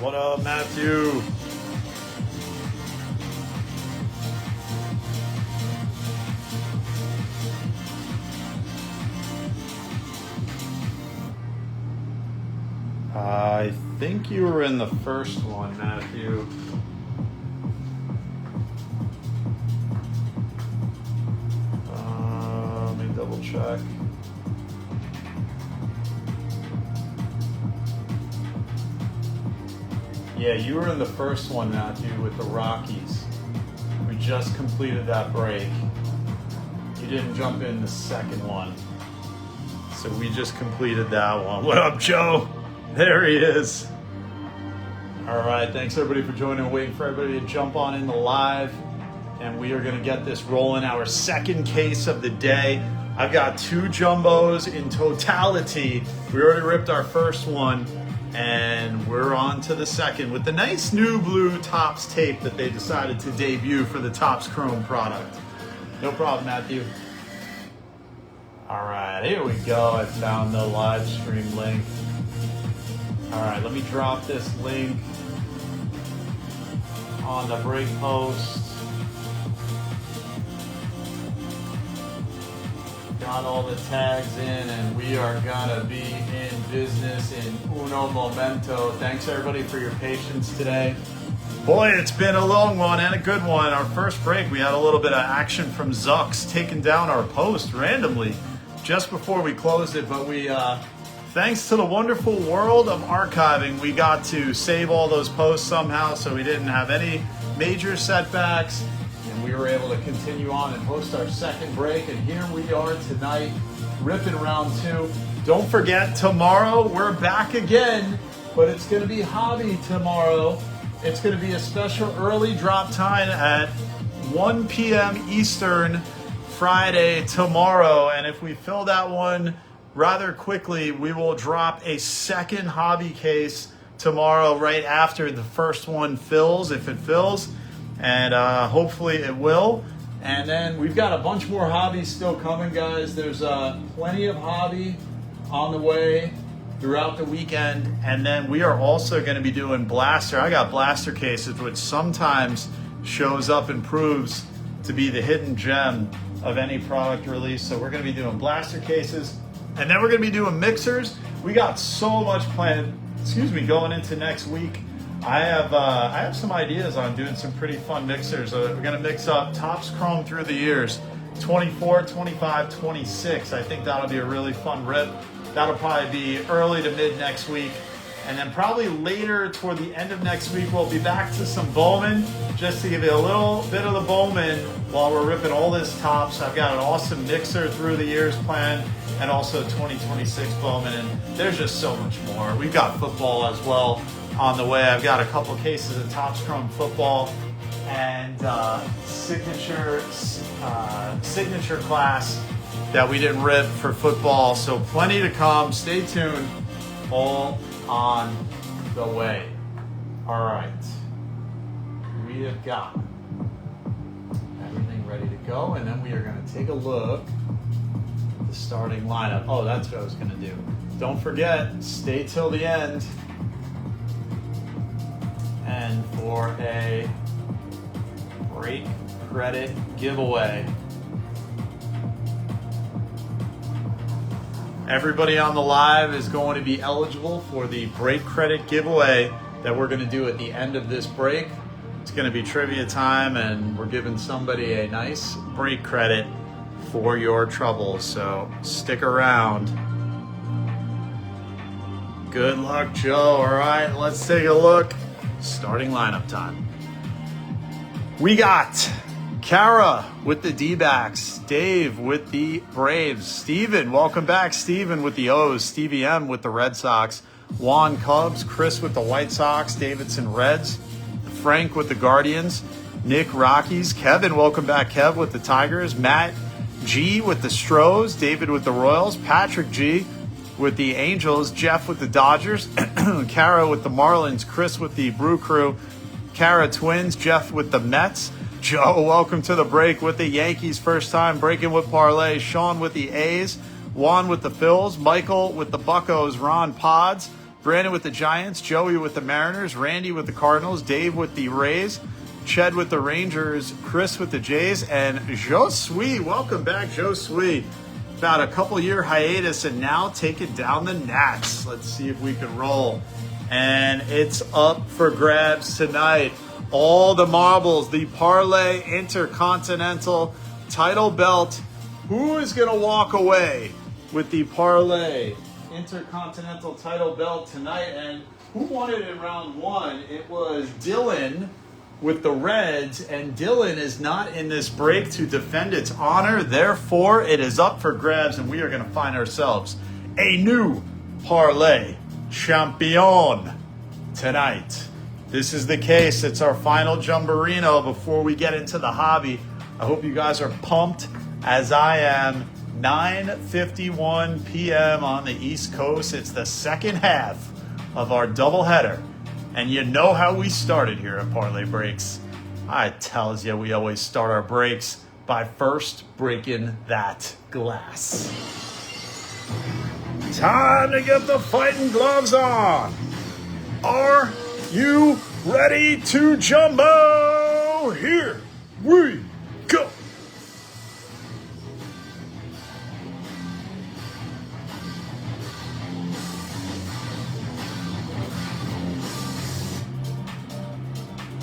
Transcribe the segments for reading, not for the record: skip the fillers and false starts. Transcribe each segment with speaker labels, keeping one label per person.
Speaker 1: What up, Matthew? I think you were in the first one, Matthew. Let me double check. Yeah, you were in the first one, Matthew, with the Rockies. We just completed that break. You didn't jump in the second one. So we just completed that one. What up, Joe? There he is. All right, thanks everybody for joining. Waiting for everybody to jump on in the live. And we are gonna get this rolling. Our second case of the day. I've got 2 jumbos in totality. We already ripped our first one. And we're on to the second with the nice new blue Topps tape that they decided to debut for the Topps Chrome product. No problem, Matthew. All right, here we go. I found the live stream link. All right, let me drop this link on the break post. Got all the tags in, and we are gonna be in business in uno momento. Thanks everybody for your patience today. Boy, it's been a long one and a good one. Our first break, we had a little bit of action from Zucks taking down our post randomly just before we closed it, but we, thanks to the wonderful world of archiving, we got to save all those posts somehow, so we didn't have any major setbacks. And we were able to continue on and host our second break. And here we are tonight, ripping round 2. Don't forget, tomorrow we're back again, but it's going to be hobby tomorrow. It's going to be a special early drop time at 1 p.m. Eastern Friday tomorrow. And if we fill that one rather quickly, we will drop a second hobby case tomorrow right after the first one fills, if it fills. And hopefully it will. And then we've got a bunch more hobbies still coming, guys. There's plenty of hobby on the way throughout the weekend. And then we are also going to be doing blaster. I got blaster cases, which sometimes shows up and proves to be the hidden gem of any product release. So we're going to be doing blaster cases. And then we're going to be doing mixers. We got so much planned, going into next week. I have some ideas on doing some pretty fun mixers. We're going to mix up Topps Chrome through the years, 24, 25, 26. I think that'll be a really fun rip. That'll probably be early to mid next week. And then probably later toward the end of next week, we'll be back to some Bowman, just to give you a little bit of the Bowman while we're ripping all this Topps. I've got an awesome mixer through the years planned, and also 2026 Bowman. And there's just so much more. We've got football as well on the way. I've got a couple cases of Topps Chrome football and signature class that we didn't rip for football. So plenty to come. Stay tuned. All on the way. All right. We have got everything ready to go, and then we are going to take a look at the starting lineup. Oh, that's what I was going to do. Don't forget, stay till the end. And for a break credit giveaway. Everybody on the live is going to be eligible for the break credit giveaway that we're going to do at the end of this break. It's going to be trivia time, and we're giving somebody a nice break credit for your troubles. So stick around. Good luck, Joe. All right, let's take a look. Starting lineup time. We got Kara with the D-backs, Dave with the Braves, Steven, welcome back, Steven with the O's, Stevie M with the Red Sox, Juan Cubs, Chris with the White Sox, Davidson Reds, Frank with the Guardians, Nick Rockies, Kevin, welcome back, Kev with the Tigers, Matt G with the Stros, David with the Royals, Patrick G with the Angels, Jeff with the Dodgers, Kara with the Marlins, Chris with the Brew Crew, Kara Twins, Jeff with the Mets, Joe, welcome to the break with the Yankees, first time breaking with parlay, Sean with the A's, Juan with the Phils, Michael with the Buccos, Ron Pods, Brandon with the Giants, Joey with the Mariners, Randy with the Cardinals, Dave with the Rays, Ched with the Rangers, Chris with the Jays, and Josue. Welcome back, Josue. About a couple-year hiatus and now taking down the Nats. Let's see if we can roll. And it's up for grabs tonight. All the marbles, the Parlay Intercontinental title belt. Who is going to walk away with the Parlay Intercontinental title belt tonight? And who won it in round one? It was Dylan with the Reds, and Dylan is not in this break to defend its honor. Therefore, it is up for grabs, and we are going to find ourselves a new Parlay Champion tonight. This is the case. It's our final Jumborino before we get into the hobby. I hope you guys are pumped as I am. 9:51 p.m. on the East Coast. It's the second half of our doubleheader. And you know how we started here at Parlay Breaks. I tells you, we always start our breaks by first breaking that glass. Time to get the fighting gloves on. Are you ready to jumbo? Here we go.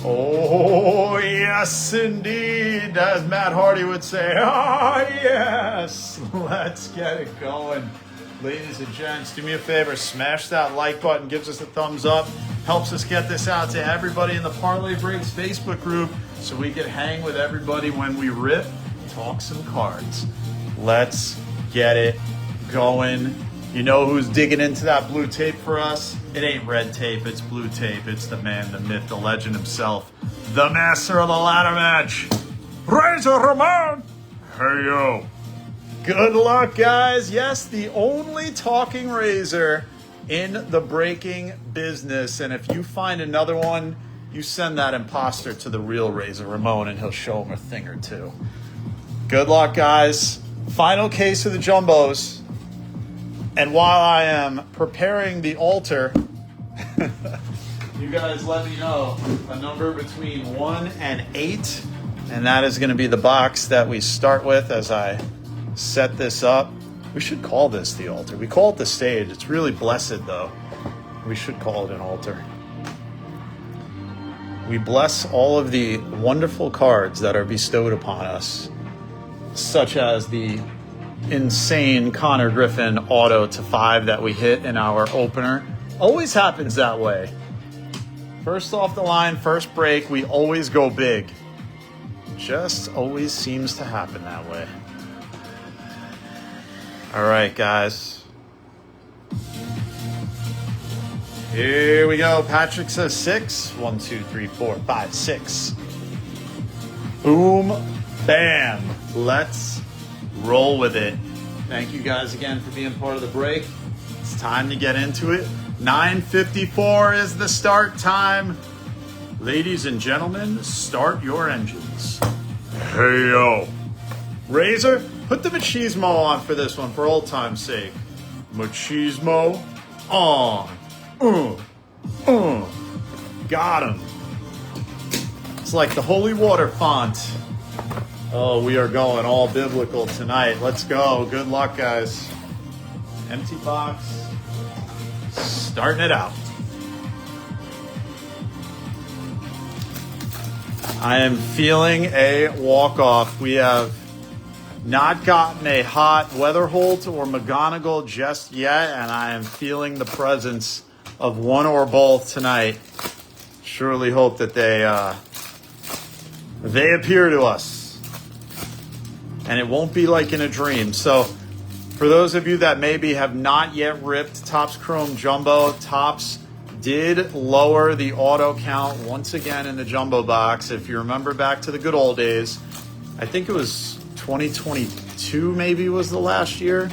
Speaker 1: Oh, yes, indeed. As Matt Hardy would say, oh, yes. Let's get it going. Ladies and gents, do me a favor. Smash that like button. Gives us a thumbs up. Helps us get this out to everybody in the Parlay Breaks Facebook group so we can hang with everybody when we rip, talk some cards. Let's get it going. You know who's digging into that blue tape for us? It ain't red tape, it's blue tape. It's the man, the myth, the legend himself, the master of the ladder match, Razor Ramon. Hey, yo. Good luck, guys. Yes, the only talking razor in the breaking business. And if you find another one, you send that imposter to the real Razor Ramon and he'll show him a thing or two. Good luck, guys. Final case of the jumbos. And while I am preparing the altar, you guys let me know a number between 1 and 8. And that is going to be the box that we start with as I set this up. We should call this the altar. We call it the stage. It's really blessed, though. We should call it an altar. We bless all of the wonderful cards that are bestowed upon us, such as the insane Connor Griffin auto to 5 that we hit in our opener. Always happens that way. First off the line, first break, we always go big. Just always seems to happen that way. All right, guys. Here we go. Patrick says 6. 1, 2, 3, 4, 5, 6. Boom, bam. Let's roll with it. Thank you guys again for being part of the break. It's time to get into it. 9:54 is the start time. Ladies and gentlemen, start your engines. Hey, yo. Razor, put the machismo on for this one for old time's sake. Machismo on. Got him. It's like the holy water font. Oh, we are going all biblical tonight. Let's go. Good luck, guys. Empty box. Starting it out. I am feeling a walk-off. We have not gotten a hot Weatherholt or McGonagall just yet, and I am feeling the presence of one or both tonight. Surely hope that they appear to us. And it won't be like in a dream. So for those of you that maybe have not yet ripped Topps Chrome Jumbo, Topps did lower the auto count once again in the jumbo box. If you remember back to the good old days, I think it was 2022 maybe was the last year,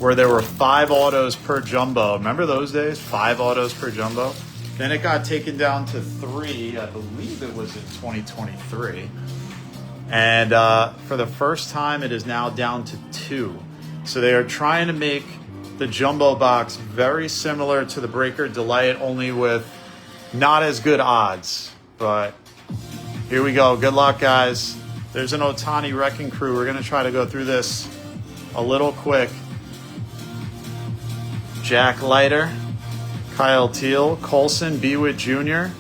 Speaker 1: where there were 5 autos per jumbo. Remember those days? 5 autos per jumbo. Then it got taken down to 3. I believe it was in 2023. And for the first time, it is now down to 2. So they are trying to make the jumbo box, very similar to the Breaker Delight, only with not as good odds. But here we go. Good luck, guys. There's an Ohtani Wrecking Crew. We're going to try to go through this a little quick. Jack Leiter, Kyle Teal, Colson, Bewitt Jr.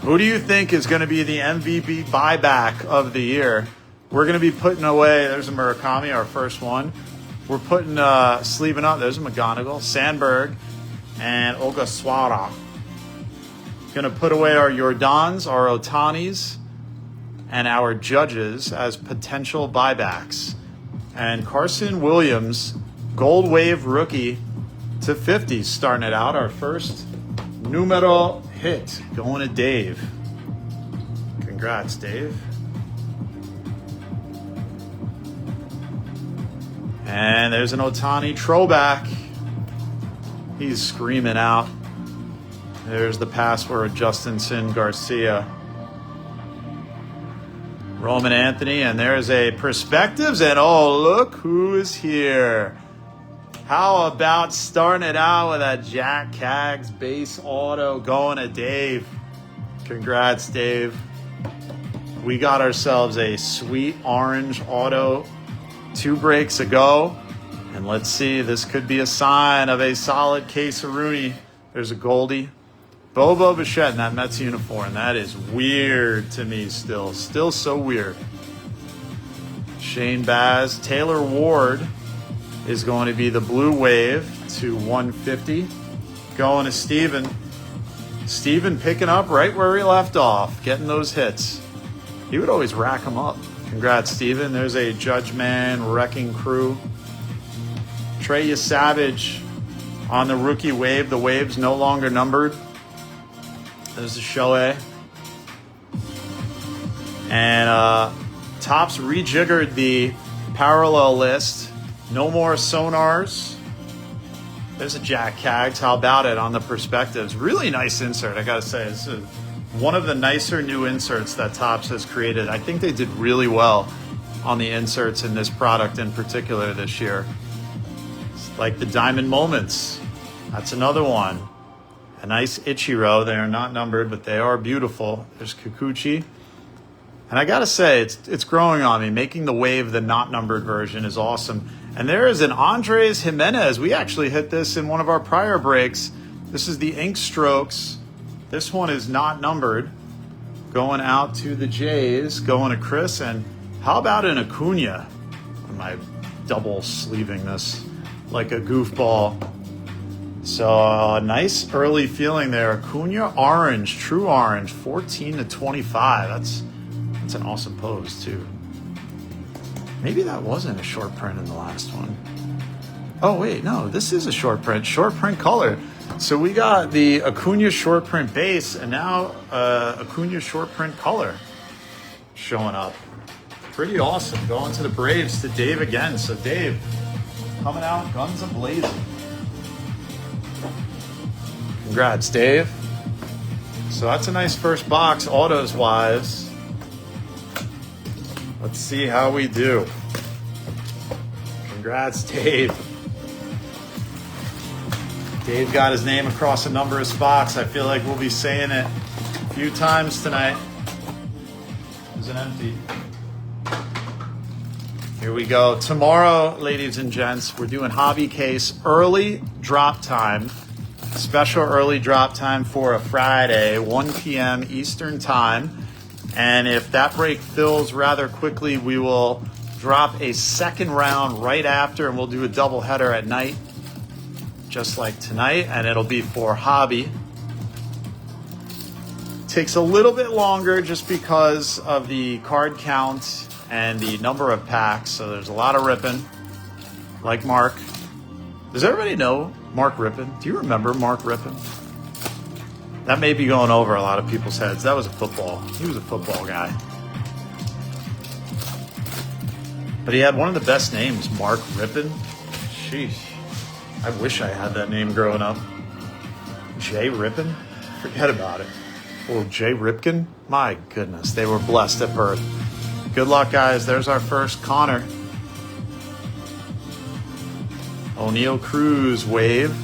Speaker 1: Who do you think is going to be the MVP buyback of the year? We're going to be putting away, there's a Murakami, our first one. We're putting, sleeving up, there's a McGonigal, Sandberg, and Ogasawara. Going to put away our Jordans, our Ohtanis, and our Judges as potential buybacks. And Carson Williams, Gold Wave rookie to 50, starting it out. Our first numero hit going to Dave. Congrats, Dave. And there's an Ohtani throwback. He's screaming out. There's the password, Justinson Garcia. Roman Anthony, and there's a Perspectives, and oh, look who is here. How about starting it out with a Jac Cags base auto going to Dave. Congrats, Dave. We got ourselves a sweet orange auto 2 breaks ago. And let's see, this could be a sign of a solid case of Rooney. There's a Goldie. Bobo Bichette in that Mets uniform. That is weird to me still. Still so weird. Shane Baz. Taylor Ward is going to be the blue wave to 150. Going to Steven. Steven picking up right where he left off. Getting those hits. He would always rack them up. Congrats, Steven. There's a Judgman Wrecking Crew. Trey Savage on the rookie wave. The wave's no longer numbered. There's the Shohei. And Topps rejiggered the parallel list. No more Sonars. There's a Jack Cags. How about it on the Perspectives? Really nice insert, I got to say. This is one of the nicer new inserts that Topps has created. I think they did really well on the inserts in this product in particular this year. It's like the Diamond Moments. That's another one. A nice Ichiro. They are not numbered, but they are beautiful. There's Kikuchi. And I got to say, it's growing on me. Making the wave the not numbered version is awesome. And there is an Andres Jimenez. We actually hit this in one of our prior breaks. This is the Ink Strokes. This one is not numbered. Going out to the Jays. Going to Chris. And how about an Acuna? Am I double sleeving this like a goofball? So nice early feeling there. Acuna orange, true orange, 14 to 25. That's an awesome pose too. Maybe that wasn't a short print in the last one. Oh wait, no, this is a short print color. So we got the Acuna short print base and now Acuna short print color showing up. Pretty awesome. Going to the Braves to Dave again. So Dave coming out guns a-blazing. Congrats, Dave. So that's a nice first box, autos-wise. Let's see how we do. Congrats, Dave. Dave got his name across a number of spots. I feel like we'll be saying it a few times tonight. There's an empty. Here we go. Tomorrow, ladies and gents, we're doing hobby case early drop time. Special early drop time for a Friday, 1 p.m. Eastern time. And if that break fills rather quickly, we will drop a second round right after, and we'll do a double header at night, just like tonight, and it'll be for hobby. Takes a little bit longer just because of the card count and the number of packs, so there's a lot of ripping, like Mark. Does everybody know Mark Rippon? Do you remember Mark Rippon? That may be going over a lot of people's heads. That was he was a football guy. But he had one of the best names, Mark Rippon. Sheesh. I wish I had that name growing up. Jay Rippon? Forget about it. Or Jay Ripken? My goodness, they were blessed at birth. Good luck, guys. There's our first Connor. O'Neal Cruz wave.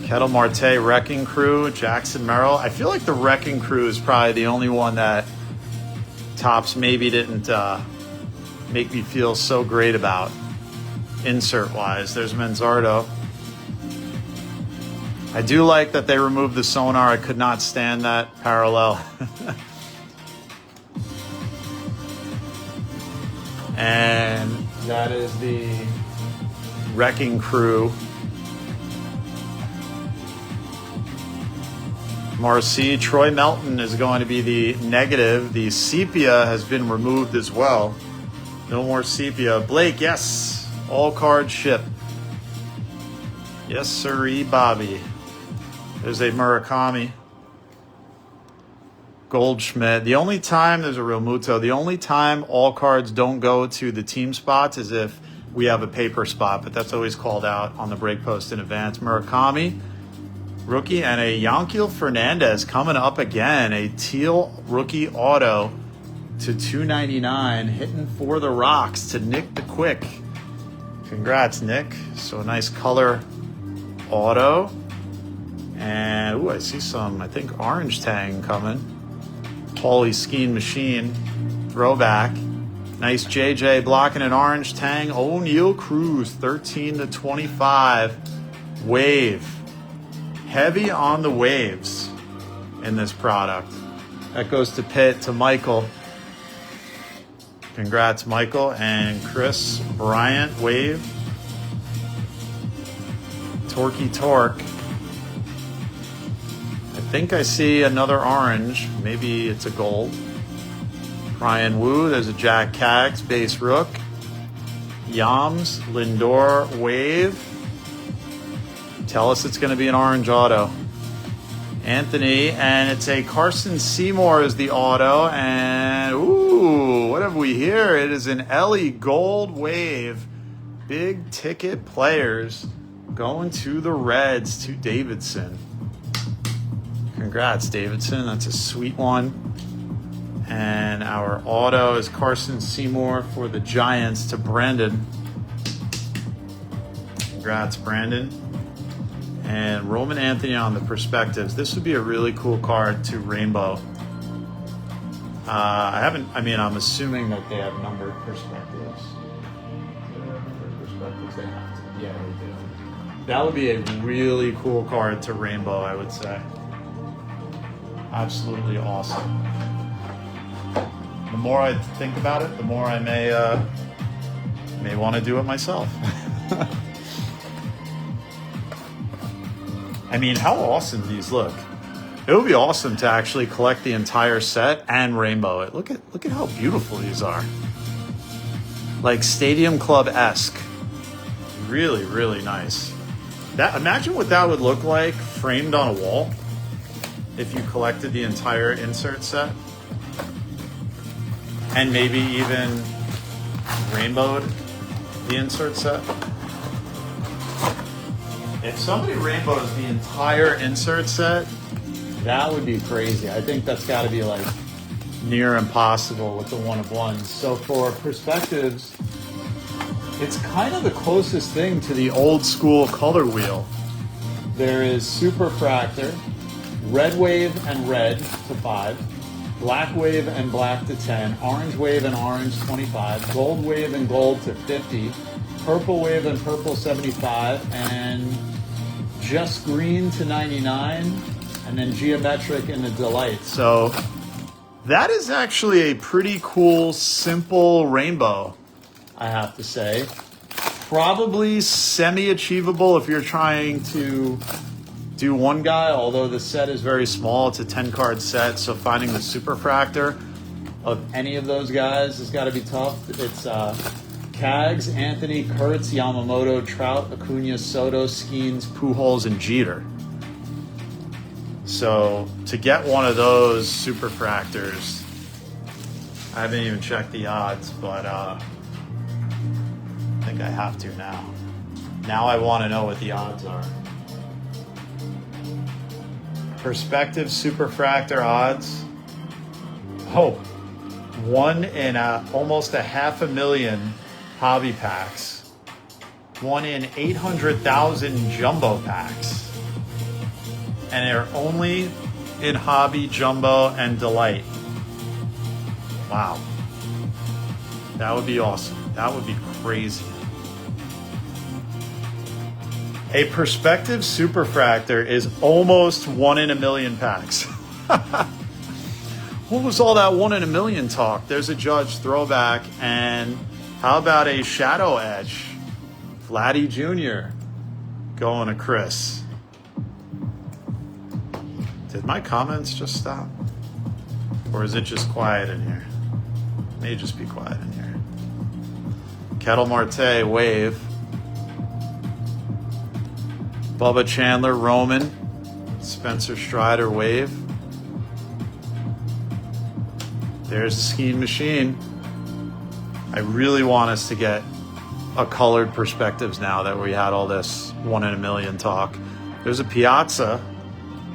Speaker 1: Kettle Marte Wrecking Crew, Jackson Merrill. I feel like the Wrecking Crew is probably the only one that Topps maybe didn't make me feel so great about insert-wise. There's Manzardo. I do like that they removed the sonar. I could not stand that parallel. And that is the Wrecking Crew. Marcy, Troy Melton is going to be the negative. The sepia has been removed as well. No more sepia. Blake, yes. All cards ship. Yes, sirree, Bobby. There's a Murakami. Goldschmidt. The only time, there's a Real Muto, the only time all cards don't go to the team spots is if we have a paper spot, but that's always called out on the break post in advance. Murakami, rookie, and a Yanquiel Fernandez coming up again. A teal rookie auto to 299, hitting for the rocks to Nick the Quick. Congrats, Nick. So a nice color auto. And, ooh, I see some, I think, orange tang coming. Paulie Skeen Machine, throwback. Nice JJ blocking an orange tang. O'Neal Cruz, 13/25. Wave. Heavy on the waves in this product. That goes to Pitt, to Michael. Congrats, Michael. And Chris Bryant, wave. Torquey Torque. I think I see another orange. Maybe it's a gold. Ryan Wu, there's a Jac Cags, base rook. Yams, Lindor, wave. Tell us it's going to be an orange auto. Anthony, and it's a Carson Seymour is the auto. And, ooh, what have we here? It is an Ellie Gold wave. Big ticket players going to the Reds, to Davidson. Congrats, Davidson. That's a sweet one. And our auto is Carson Seymour for the Giants to Brandon. Congrats, Brandon. And Roman Anthony on the perspectives. This would be a really cool card to Rainbow. I'm assuming that they have numbered perspectives. Perspectives they have to. Yeah, they do. That would be a really cool card to Rainbow, I would say. Absolutely awesome. The more I think about it, the more I may want to do it myself. I mean, how awesome these look. It would be awesome to actually collect the entire set and rainbow it. Look at how beautiful these are. Like Stadium Club-esque. Really, really nice. Imagine what that would look like framed on a wall if you collected the entire insert set. And maybe even rainbowed the insert set. If somebody rainbows the entire insert set, that would be crazy. I think that's got to be like near impossible with the one of ones. So for perspectives, it's kind of the closest thing to the old school color wheel. There is Superfractor, red wave and red to 5, black wave and black to 10, orange wave and orange 25, gold wave and gold to 50, purple wave and purple 75, and just green to 99, and then geometric in the delight. So that is actually a pretty cool, simple rainbow, I have to say. Probably semi-achievable if you're trying to do one guy, although the set is very small. It's a 10-card set, so finding the Superfractor of any of those guys has got to be tough. It's Cags, Anthony, Kurtz, Yamamoto, Trout, Acuna, Soto, Skeens, Pujols, and Jeter. So to get one of those Superfractors, I haven't even checked the odds, but I think I have to now. Now I want to know what the odds are. Perspective Superfractor odds. Oh, 1 in almost 500,000 hobby packs. 1 in 800,000 jumbo packs. And they're only in hobby, jumbo, and delight. Wow. That would be awesome. That would be crazy. A perspective superfractor is almost 1 in a million packs. What was all that 1 in a million talk? There's a Judge throwback. And how about a shadow etch? Vladdy Jr. going to Chris. Did my comments just stop? Or is it just quiet in here? It may just be quiet in here. Kettle Marte, wave. Bubba Chandler, Roman. Spencer Strider, wave. There's the Skiing Machine. I really want us to get a colored perspectives now that we had all this 1 in a million talk. There's a Piazza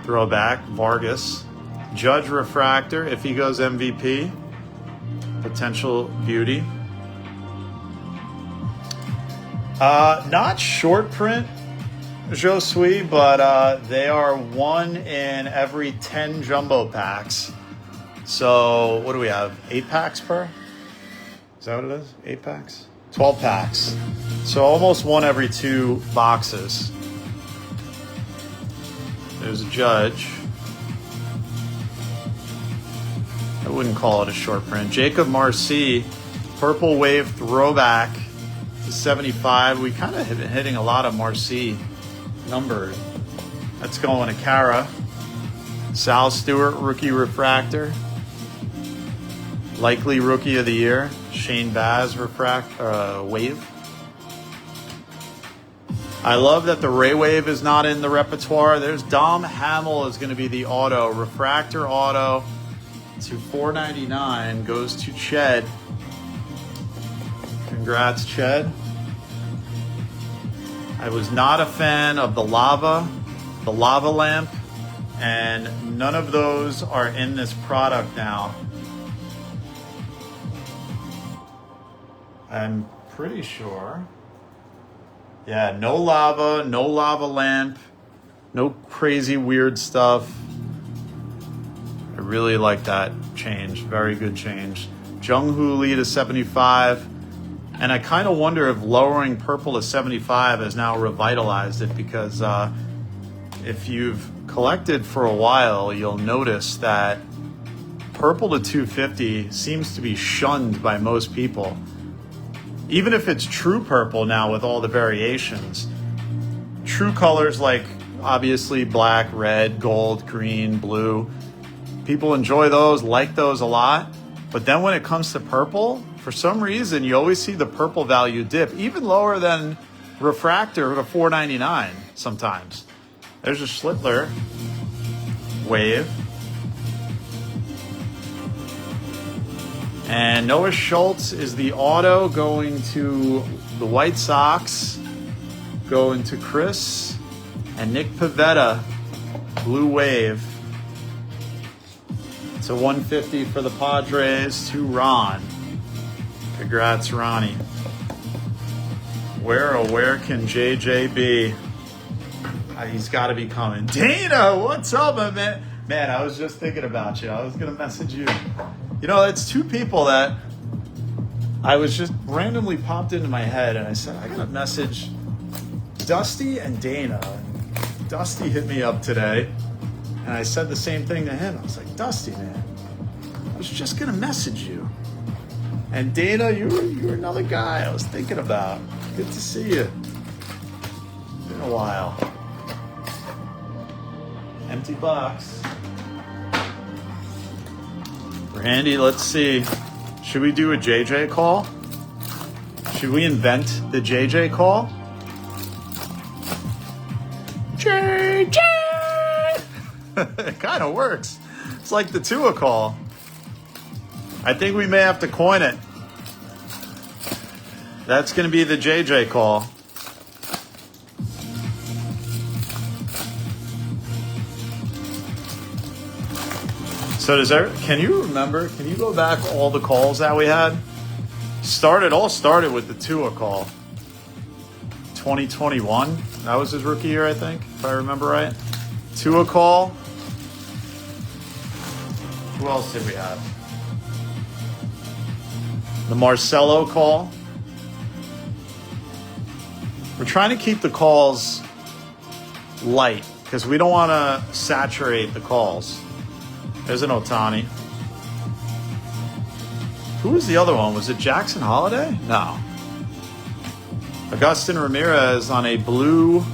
Speaker 1: throwback, Vargas. Judge Refractor, if he goes MVP. Potential beauty. Not short print, Josui, but they are 1 in every 10 jumbo packs. So what do we have? 8 packs per? Is that what it is? 8 packs? 12 packs. So almost 1 every 2 boxes. There's a Judge. I wouldn't call it a short print. Jacob Marcy, purple wave throwback to 75. We kind of have been hitting a lot of Marcy numbered. That's going to Kara. Sal Stewart, rookie refractor. Likely rookie of the year. Shane Baz, wave. I love that the Ray Wave is not in the repertoire. There's Dom Hamill is going to be the auto. Refractor auto to $4.99 goes to Ched. Congrats, Ched. I was not a fan of the lava lamp, and none of those are in this product now. I'm pretty sure. Yeah, no lava lamp, no crazy weird stuff. I really like that change. Very good change. Jung Hoo Lee to 75. And I kind of wonder if lowering purple to 75 has now revitalized it, because if you've collected for a while, you'll notice that purple to 250 seems to be shunned by most people. Even if it's true purple now with all the variations. True colors like obviously black, red, gold, green, blue. People enjoy those, like those a lot. But then when it comes to purple, for some reason, you always see the purple value dip, even lower than Refractor to $4.99 sometimes. There's a Schlittler wave. And Noah Schultz is the auto going to the White Sox, going to Chris, and Nick Pivetta, blue wave. It's a 150 for the Padres to Ron. Congrats, Ronnie. Where can JJ be? He's got to be coming. Dana, what's up, man? Man, I was just thinking about you. I was going to message you. You know, it's 2 people that I was just randomly popped into my head, and I said, I got to message Dusty and Dana. And Dusty hit me up today, and I said the same thing to him. I was like, Dusty, man, I was just going to message you. And Dana, you're another guy I was thinking about. Good to see you. Been a while. Empty box. Randy, let's see. Should we do a JJ call? Should we invent the JJ call? JJ! It kind of works. It's like the Tua call. I think we may have to coin it. That's going to be the JJ call. So can you remember, can you go back all the calls that we had? All started with the Tua call. 2021, that was his rookie year, I think, if I remember right. Tua call. Who else did we have? The Marcelo call. We're trying to keep the calls light because we don't want to saturate the calls. There's an Ohtani. Who was the other one? Was it Jackson Holiday? No. Agustin Ramirez on a blue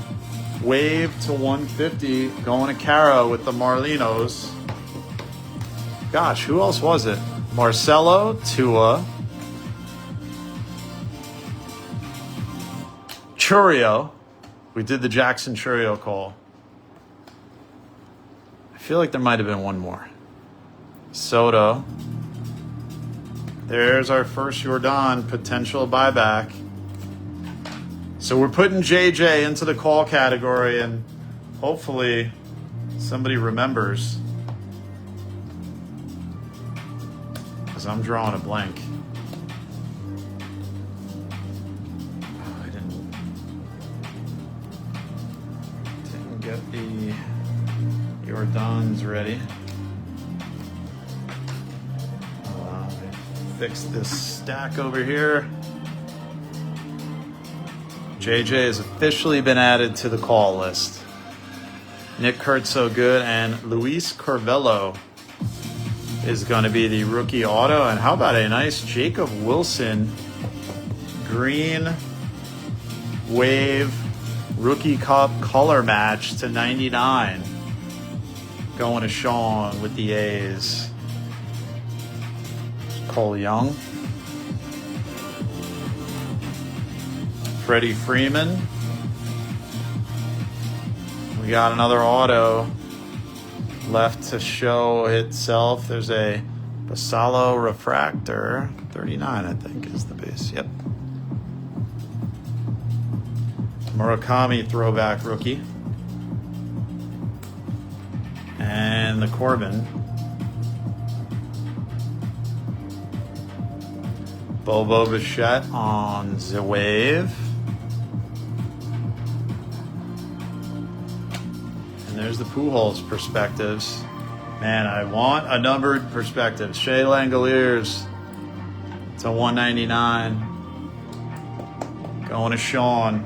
Speaker 1: wave to 150 going to Caro with the Marlinos. Gosh, who else was it? Marcelo, Tua, Churio. We did the Jackson Churio call. I feel like there might have been one more. Soto. There's our first Jordan potential buyback. So we're putting JJ into the call category, and hopefully somebody remembers. Because I'm drawing a blank. Oh, I didn't get the Jordans ready. Fix this stack over here. JJ has officially been added to the call list. Nick Kurt's so good, and Luis Corvello is going to be the rookie auto. And how about a nice Jacob Wilson green wave rookie cup color match to 99 going to Sean with the A's. Cole Young, Freddie Freeman. We got another auto left to show itself. There's a Basalo Refractor, 39 I think is the base. Yep. Murakami throwback rookie. And the Corbin. Bobo Bichette on the wave. And there's the Pujols perspectives. Man, I want a numbered perspective. Shea Langoliers to 199. Going to Sean.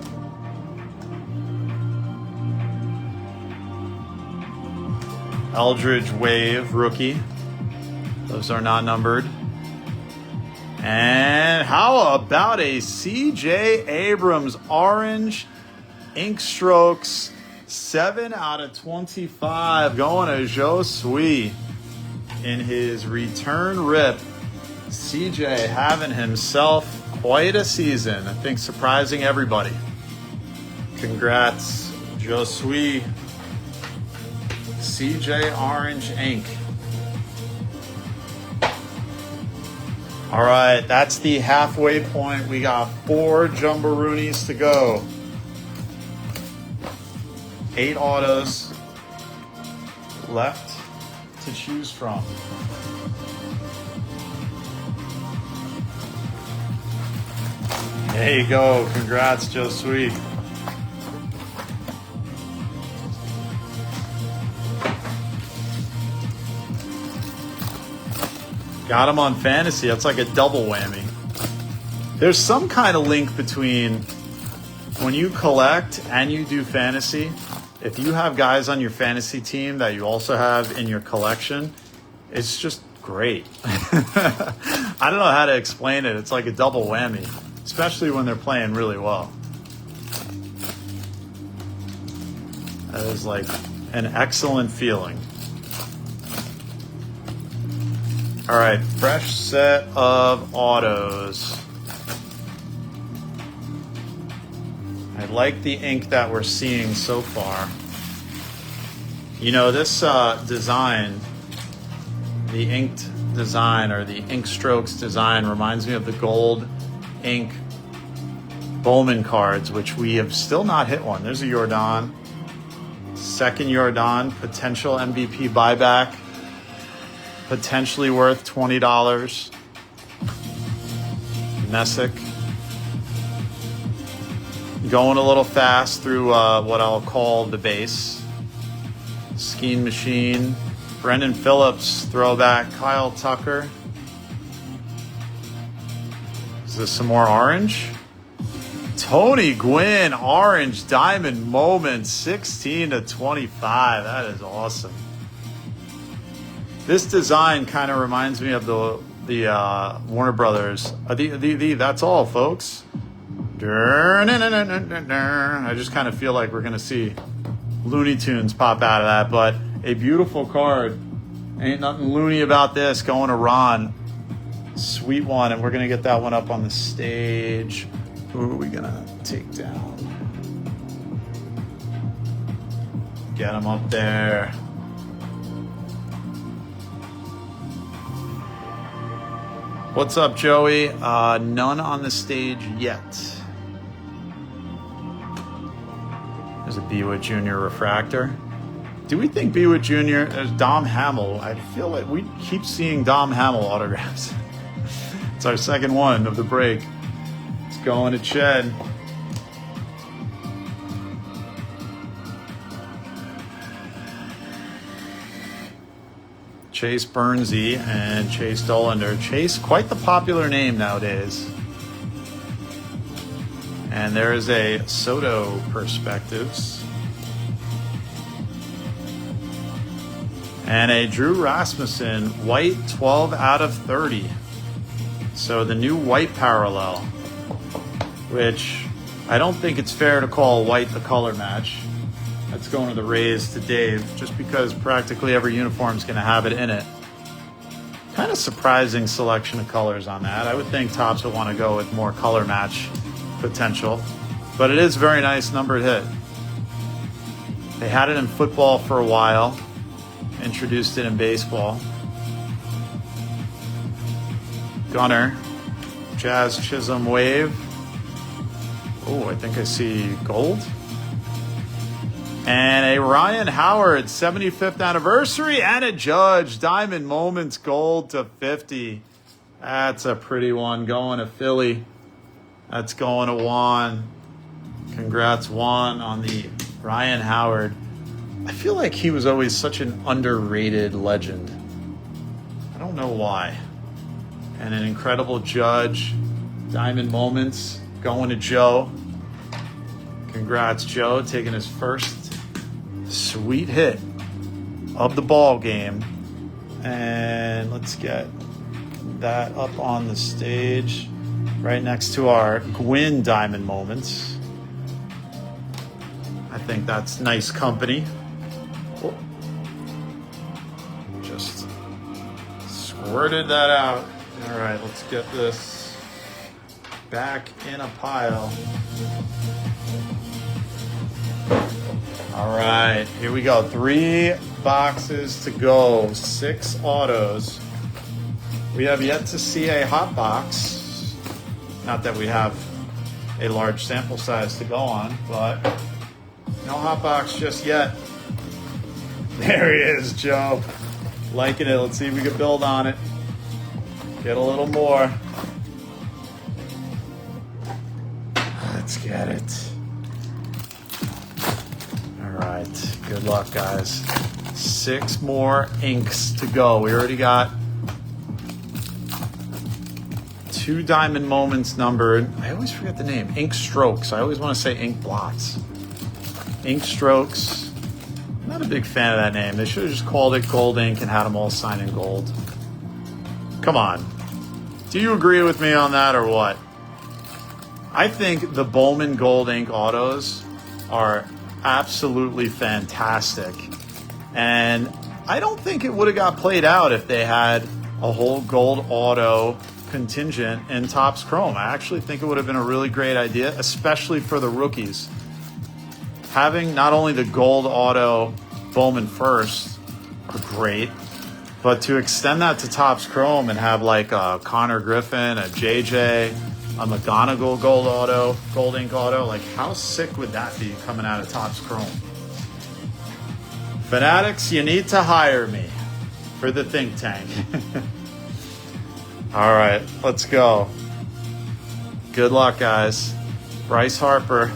Speaker 1: Eldridge wave rookie. Those are not numbered. And how about a C.J. Abrams orange ink strokes 7 out of 25 going to Josue in his return rip. C.J. having himself quite a season. I think surprising everybody. Congrats, Josue. C.J. orange ink. All right, that's the halfway point. We got 4 Jumbo-Roonies to go. 8 autos left to choose from. There you go. Congrats, Josue. Got him on fantasy. That's like a double whammy. There's some kind of link between when you collect and you do fantasy. If you have guys on your fantasy team that you also have in your collection, it's just great. I don't know how to explain it. It's like a double whammy, especially when they're playing really well. That is like an excellent feeling. All right, fresh set of autos. I like the ink that we're seeing so far. You know, this design, the inked design or the ink strokes design reminds me of the gold ink Bowman cards, which we have still not hit one. There's a Jordan. Second Jordan, potential MVP buyback. Potentially worth $20. Messick. Going a little fast through what I'll call the base. Skeen Machine. Brendan Phillips, throwback. Kyle Tucker. Is this some more orange? Tony Gwynn, orange diamond moment, 16/25. That is awesome. This design kind of reminds me of the Warner Brothers. That's all, folks. I just kind of feel like we're going to see Looney Tunes pop out of that, but a beautiful card. Ain't nothing loony about this. Going to Ron. Sweet one, and we're going to get that one up on the stage. Who are we going to take down? Get him up there. What's up, Joey? None on the stage yet. There's a Bewitt Jr. refractor. Do we think Bewitt Jr. There's Dom Hamill? I feel like we keep seeing Dom Hamill autographs. It's our second one of the break. It's going to Ched. Chase Bernsey and Chase Dollander. Chase, quite the popular name nowadays. And there is a Soto Perspectives. And a Drew Rasmussen, white 12/30. So the new white parallel, which I don't think it's fair to call white the color match. That's going to the Rays to Dave, just because practically every uniform is going to have it in it. Kind of surprising selection of colors on that. I would think Topps would want to go with more color match potential, but it is a very nice numbered hit. They had it in football for a while, introduced it in baseball. Gunner, Jazz Chisholm Wave. Oh, I think I see gold. And a Ryan Howard 75th anniversary and a Judge Diamond Moments gold /50. That's a pretty one going to Philly. That's going to Juan. Congrats, Juan, on the Ryan Howard. I feel like he was always such an underrated legend. I don't know why. And an incredible Judge. Diamond Moments going to Joe. Congrats, Joe, taking his first sweet hit of the ball game. And let's get that up on the stage right next to our Gwynn Diamond Moments. I think that's nice company. Oh. Just squirted that out. All right, let's get this back in a pile. All right, here we go. 3 boxes to go, 6 autos. We have yet to see a hot box. Not that we have a large sample size to go on, but no hot box just yet. There he is, Joe. Liking it. Let's see if we can build on it. Get a little more. Let's get it. All right. Good luck, guys. 6 more inks to go. We already got 2 Diamond Moments numbered. I always forget the name. Ink Strokes. I always want to say Ink Blots. Ink Strokes. Not a big fan of that name. They should have just called it Gold Ink and had them all sign in gold. Come on. Do you agree with me on that or what? I think the Bowman Gold Ink autos are absolutely fantastic. And I don't think it would have got played out if they had a whole gold auto contingent in Topps Chrome. I actually think it would have been a really great idea, especially for the rookies. Having not only the gold auto Bowman first are great, but to extend that to Topps Chrome and have like a Connor Griffin, a JJ, a McGonigal gold auto, gold ink auto, like how sick would that be coming out of Topps Chrome? Fanatics, you need to hire me for the think tank. All right, let's go. Good luck, guys. Bryce Harper.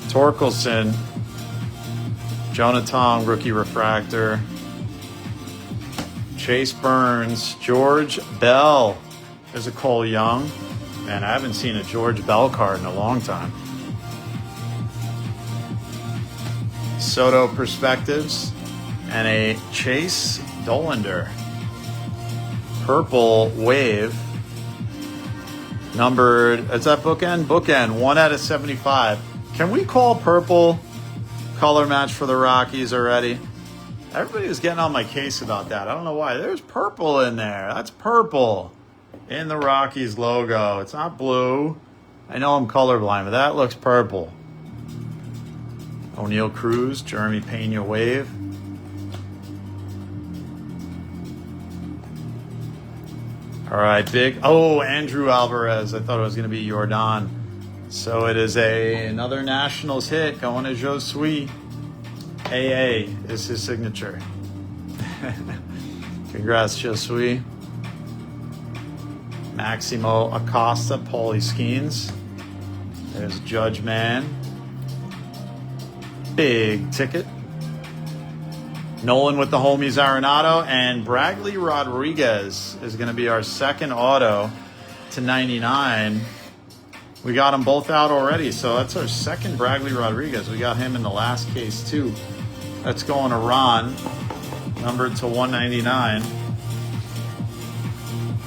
Speaker 1: Torkelson. Jonathan, rookie refractor. Chase Burns. George Bell. There's a Cole Young. Man, I haven't seen a George Bell card in a long time. Soto Perspectives. And a Chase Dollander. Purple Wave. Numbered, is that bookend? Bookend, 1/75. Can we call purple color match for the Rockies already? Everybody was getting on my case about that. I don't know why. There's purple in there. That's purple in the Rockies logo. It's not blue. I know I'm colorblind, but that looks purple. O'Neal Cruz, Jeremy Pena Wave. All right, big. Oh, Andrew Alvarez. I thought it was going to be Jordan. So it is another Nationals hit going to Josue. AA is his signature. Congrats, Josue. Maximo Acosta, Paulie Skeens. There's Judge Man. Big ticket. Nolan with the homies Arenado, and Bradley Rodriguez is going to be our second auto to 99. We got them both out already, so that's our second Bradley Rodriguez. We got him in the last case too. That's going to Ron, numbered to 199.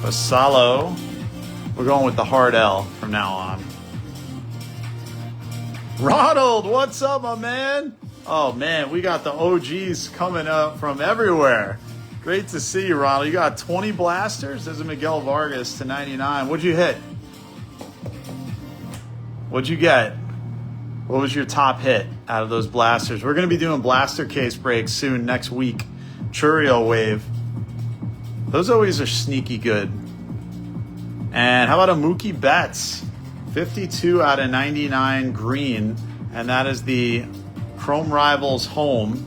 Speaker 1: Basalo, we're going with the hard L from now on. Ronald, what's up, my man? Oh, man, we got the OGs coming up from everywhere. Great to see you, Ronald. You got 20 blasters? There's a Miguel Vargas to 99. What'd you hit? What'd you get? What was your top hit out of those blasters? We're going to be doing blaster case breaks soon next week. Churio Wave. Those always are sneaky good. And how about a Mookie Betts? 52 out of 99 green. And that is the Chrome Rivals home.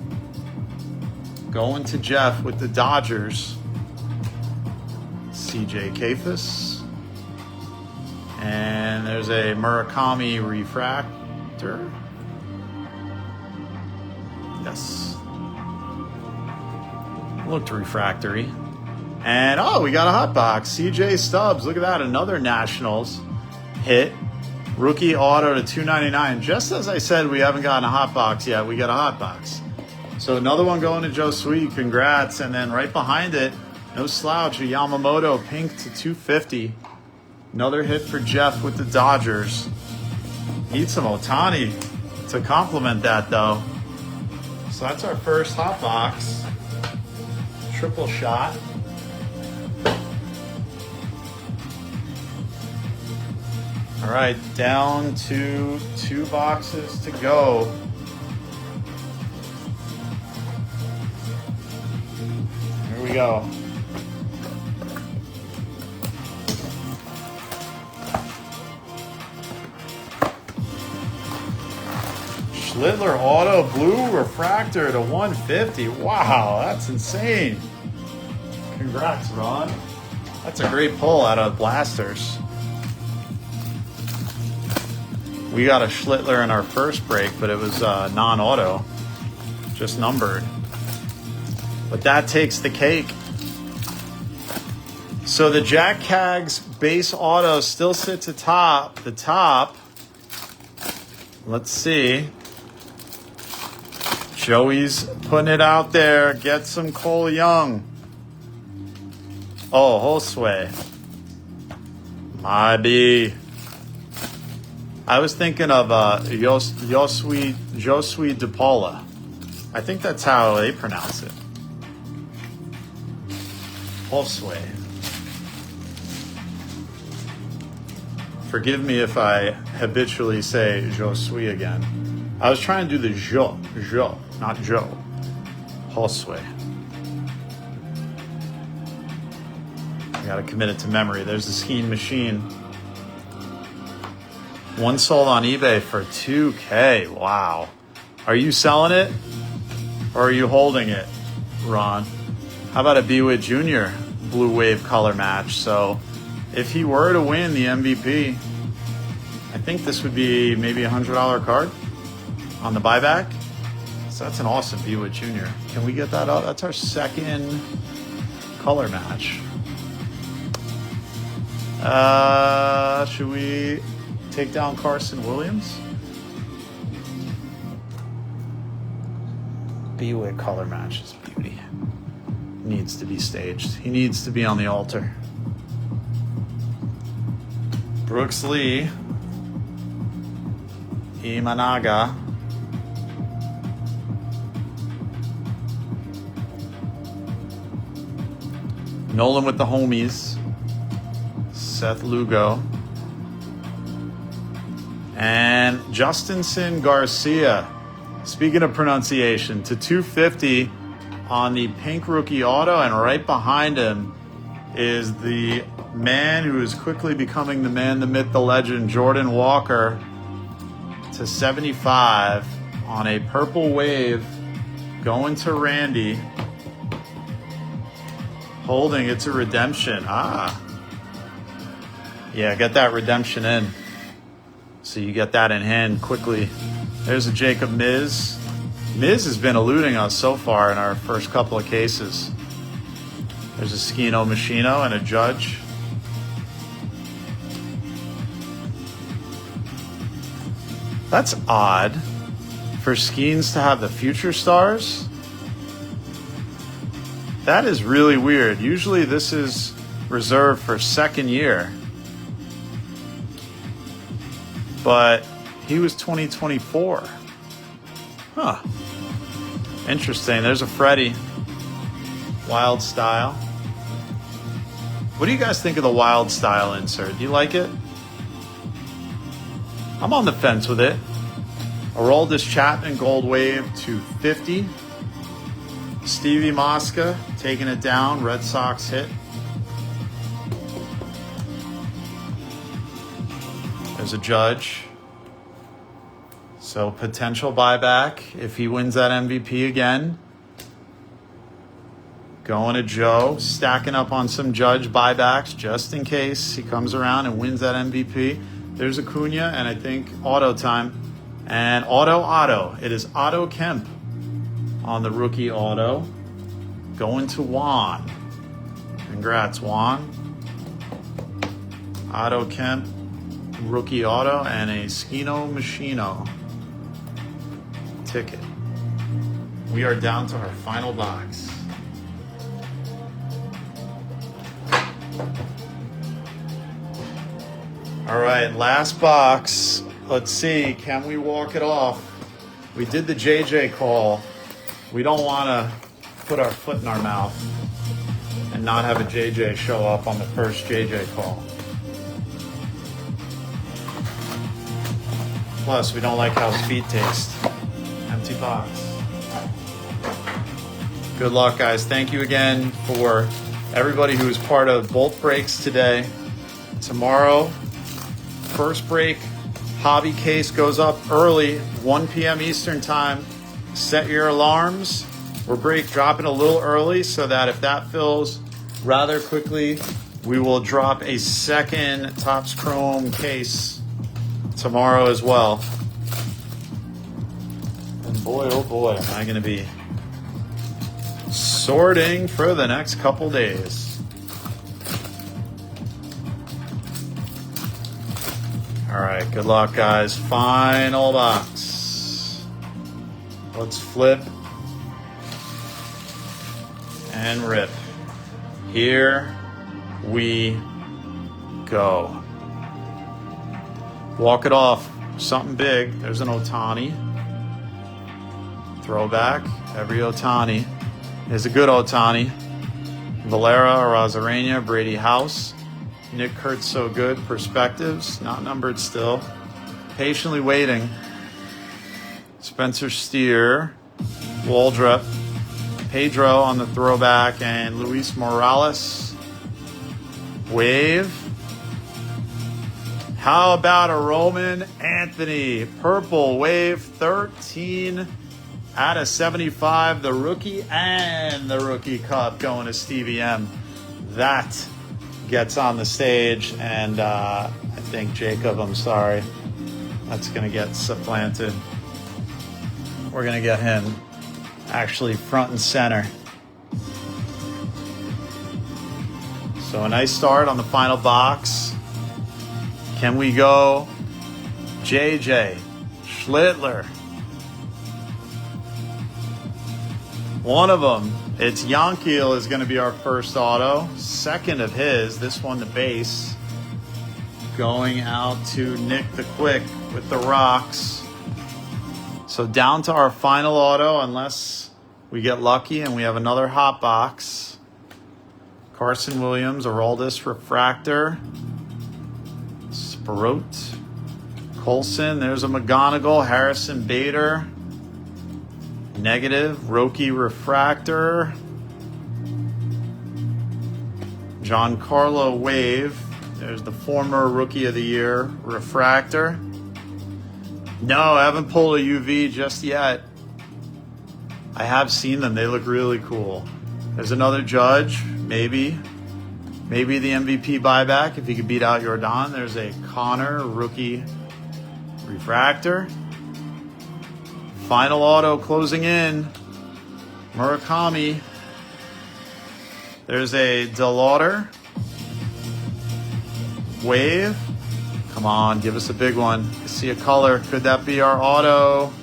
Speaker 1: Going to Jeff with the Dodgers. CJ Kafis. And there's a Murakami Refractor. Yes. Looked refractory. And oh, we got a hot box. CJ Stubbs. Look at that. Another Nationals hit. Rookie auto to 299. Just as I said, we haven't gotten a hot box yet. We got a hot box. So another one going to Josue. Congrats. And then right behind it, no slouch, a Yamamoto pink to 250. Another hit for Jeff with the Dodgers. Need some Ohtani to complement that, though. So that's our first hot box. Triple shot. All right, down to 2 boxes to go. Here we go. Schlittler Auto Blue Refractor to 150. Wow, that's insane. Congrats, Ron. That's a great pull out of blasters. We got a Schlittler in our first break, but it was non-auto, just numbered. But that takes the cake. So the Jac Cags base auto still sits atop the top. Let's see. Joey's putting it out there. Get some Cole Young. Oh, Josue. Maybe. I was thinking of Josue DePaula. I think that's how they pronounce it. Josue. Forgive me if I habitually say Josue again. I was trying to do the Jo, not Joe. Josue. I gotta commit it to memory. There's the skiing machine. One sold on eBay for $2K. Wow. Are you selling it or are you holding it, Ron? How about a B-Wit Jr. Blue Wave color match? So if he were to win the MVP, I think this would be maybe a $100 card on the buyback. So that's an awesome Bewitt Jr. Can we get that up? That's our second color match. Should we take down Carson Williams? Bewitt color match is beauty. Needs to be staged. He needs to be on the altar. Brooks Lee. Imanaga. Nolan with the homies. Seth Lugo. And Justinson Garcia. Speaking of pronunciation, to 250 on the pink rookie auto, and right behind him is the man who is quickly becoming the man, the myth, the legend, Jordan Walker, to 75 on a purple wave, going to Randy, holding it's a redemption. Yeah, get that redemption in, so you get that in hand quickly. There's a Jacob Miz. Miz has been eluding us so far in our first couple of cases. There's a Skino Machino and a Judge. That's odd for Skeens to have the future stars. That is really weird. Usually this is reserved for second year. But he was 2024. Huh. Interesting. There's a Freddie. Wild Style. What do you guys think of the Wild Style insert? Do you like it? I'm on the fence with it. Aroldis Chapman Gold Wave to 50. Stevie Mosca taking it down. Red Sox hit. There's a Judge. So potential buyback if he wins that MVP again. Going to Joe, stacking up on some Judge buybacks just in case he comes around and wins that MVP. There's Acuna, and I think auto time. And auto. It is Otto Kemp on the rookie auto. Going to Juan. Congrats, Juan. Otto Kemp, rookie auto, and a Skino Machino ticket. We are down to our final box. All right, last box. Let's see, can we walk it off? We did the JJ call. We don't want to put our foot in our mouth and not have a JJ show up on the first JJ call. Plus, we don't like how feet taste. Empty box. Good luck, guys. Thank you again for everybody who was part of both breaks today. Tomorrow, first break hobby case goes up early, 1 p.m. Eastern time. Set your alarms. We're dropping a little early so that if that fills rather quickly, we will drop a second Topps Chrome case tomorrow as well. And boy, oh boy, am I going to be sorting for the next couple days. All right, good luck, guys. Final box. Let's flip and rip. Here we go. Walk it off. Something big. There's an Ohtani. Throwback. Every Ohtani is a good Ohtani. Valera, Arozarena, Brady House. Nick Kurtz, so good. Perspectives, not numbered still. Patiently waiting. Spencer Steer, Waldrop, Pedro on the throwback, and Luis Morales. Wave. How about a Roman Anthony? Purple wave, 13 out of 75. The rookie and the rookie cup going to Stevie M. That gets on the stage, and I think Jacob, I'm sorry, that's going to get supplanted. We're going to get him actually front and center. So a nice start on the final box. Can we go JJ Schlittler? One of them. It's Yankiel is going to be our first auto. Second of his. This one, the base. Going out to Nick the Quick with the rocks. So down to our final auto, unless we get lucky and we have another hot box. Carson Williams, Aroldis Refractor. Sproat. Colson, there's a McGonigal. Harrison Bader. Negative. Rookie Refractor. Giancarlo Wave. There's the former Rookie of the Year Refractor. No, I haven't pulled a UV just yet. I have seen them. They look really cool. There's another Judge, maybe. Maybe the MVP buyback if he could beat out Jordan. There's a Connor Rookie Refractor. Final auto closing in. Murakami. There's a DeLauder. Wave. Come on, give us a big one. I see a color. Could that be our auto?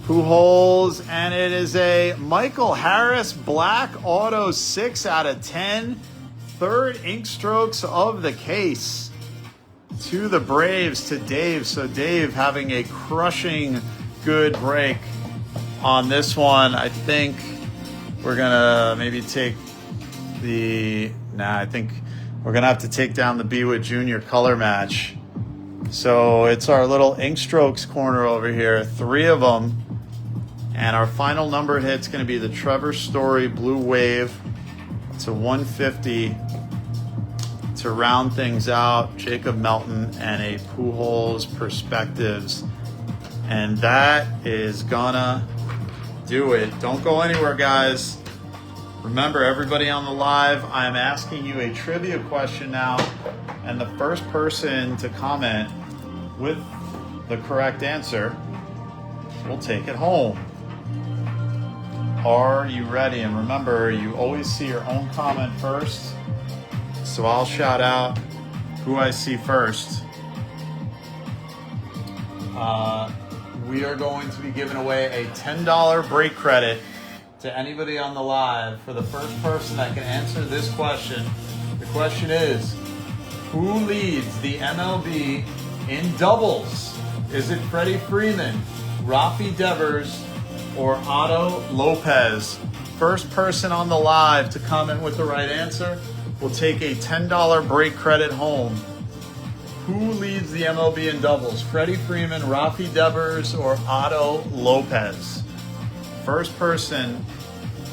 Speaker 1: Pujols, and it is a Michael Harris Black Auto 6 out of 10. Third ink strokes of the case to the Braves, to Dave. So Dave having a crushing good break on this one. I think we're gonna maybe take the, I think we're gonna have to take down the Bewood Jr. color match. So it's our little ink strokes corner over here, 3 of them. And our final numbered hit's gonna be the Trevor Story Blue Wave. It's a 150 to round things out. Jacob Melton and a Pujols Perspectives. And that is gonna do it. Don't go anywhere, guys. Remember, everybody on the live, I'm asking you a trivia question now, and the first person to comment with the correct answer will take it home. Are you ready? And remember, you always see your own comment first, so I'll shout out who I see first. We are going to be giving away a $10 break credit to anybody on the live for the first person that can answer this question. The question is, who leads the MLB in doubles? Is it Freddie Freeman, Rafi Devers, or Otto Lopez? First person on the live to comment with the right answer will take a $10 break credit home. Who leads the MLB in doubles? Freddie Freeman, Rafi Devers, or Otto Lopez? First person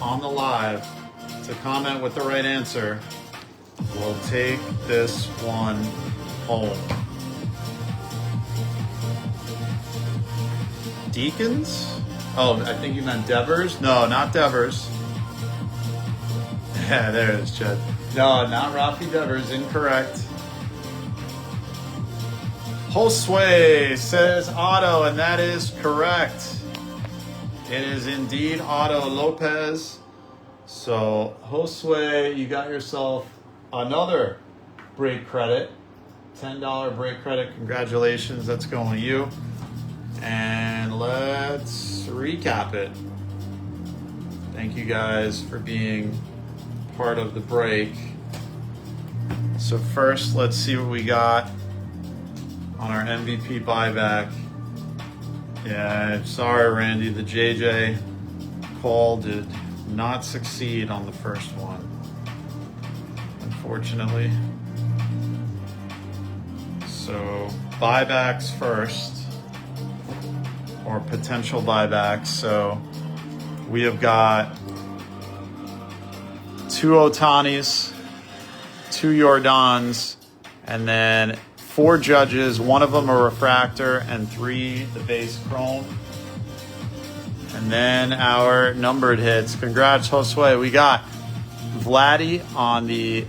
Speaker 1: on the live to comment with the right answer will take this one home. Deacons? Oh, I think you meant Devers. No, not Devers. Yeah, there it is, Chad. No, not Rafi Devers. Incorrect. Josue says Otto, and that is correct. It is indeed Otto Lopez. So, Josue, you got yourself another break credit. $10 break credit. Congratulations. That's going to you. And let's recap it. Thank you guys for being part of the break. So first, let's see what we got on our MVP buyback. Yeah, sorry, Randy. The JJ call did not succeed on the first one, unfortunately. So buybacks first, or potential buybacks. So we have got 2 Otanis, 2 Jordans, and then 4 Judges, 1 of them a Refractor, and 3 the base Chrome. And then our numbered hits. Congrats, Josue. We got Vladdy on the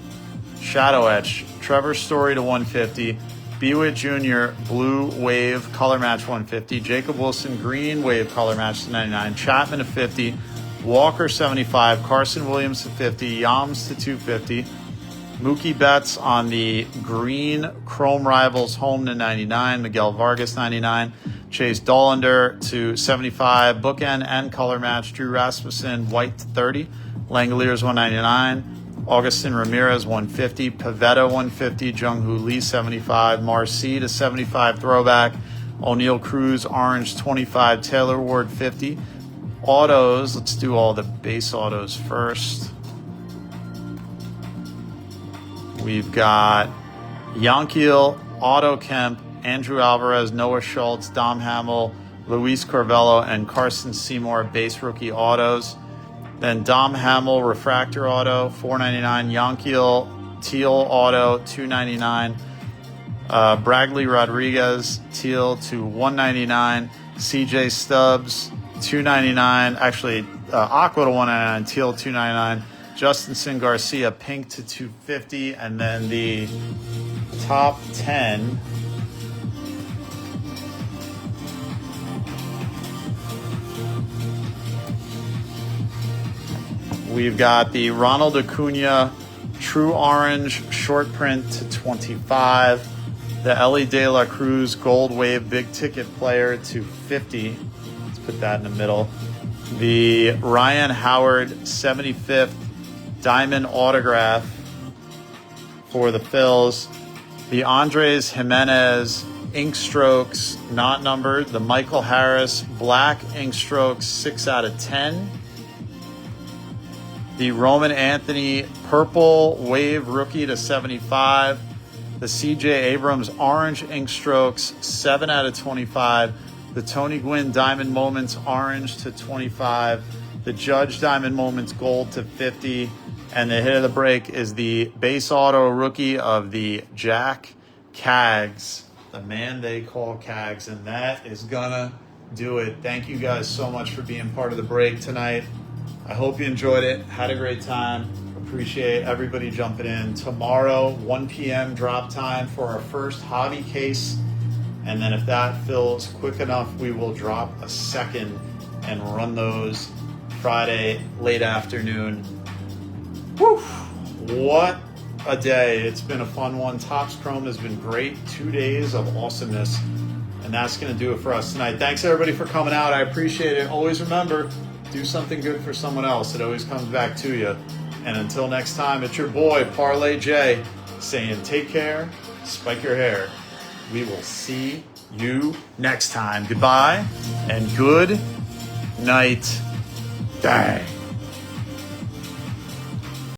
Speaker 1: Shadow Etch, Trevor Story to 150, Bewitt Jr. Blue Wave Color Match 150, Jacob Wilson Green Wave Color Match to 99, Chapman to 50, Walker 75, Carson Williams to 50, Yams to 250, Mookie Betts on the green Chrome Rivals Home to 99, Miguel Vargas 99, Chase Dollander to 75, Bookend and Color Match, Drew Rasmussen White to 30, Langoliers 199, Augustin Ramirez 150, Pavetta 150, Jung-Hoo Lee 75, Marcy to 75 throwback, O'Neal Cruz Orange 25, Taylor Ward 50. Autos, let's do all the base autos first. We've got Yankiel, Otto Kemp, Andrew Alvarez, Noah Schultz, Dom Hamill, Luis Corvello, and Carson Seymour base rookie autos. Then Dom Hamill, Refractor auto, $4.99. Yankiel, Teal auto, $2.99. Bradley Rodriguez, Teal to $1.99. CJ Stubbs, $2.99. Actually, Aqua to $1.99. Teal, $2.99. Justin Sin Garcia, pink to $2.50. And then the top 10. We've got the Ronald Acuna True Orange Short Print to 25. The Ellie De La Cruz Gold Wave Big Ticket Player to 50. Let's put that in the middle. The Ryan Howard 75th Diamond Autograph for the Phils. The Andres Jimenez Ink Strokes not numbered. The Michael Harris Black Ink Strokes 6/10. The Roman Anthony Purple Wave Rookie to 75. The CJ Abrams Orange Ink Strokes 7/25. The Tony Gwynn Diamond Moments Orange to 25. The Judge Diamond Moments Gold to 50. And the hit of the break is the base auto rookie of the Jac Cags, the man they call Cags. And that is gonna do it. Thank you guys so much for being part of the break tonight. I hope you enjoyed it. Had a great time. Appreciate everybody jumping in. Tomorrow, 1 p.m. drop time for our first hobby case. And then if that fills quick enough, we will drop a second and run those Friday late afternoon. Whew, what a day. It's been a fun one. Topps Chrome has been great. 2 days of awesomeness. And that's going to do it for us tonight. Thanks everybody for coming out. I appreciate it. Always remember, do something good for someone else. It always comes back to you. And until next time, it's your boy, Parlay J, saying take care, spike your hair. We will see you next time. Goodbye and good night. Dang.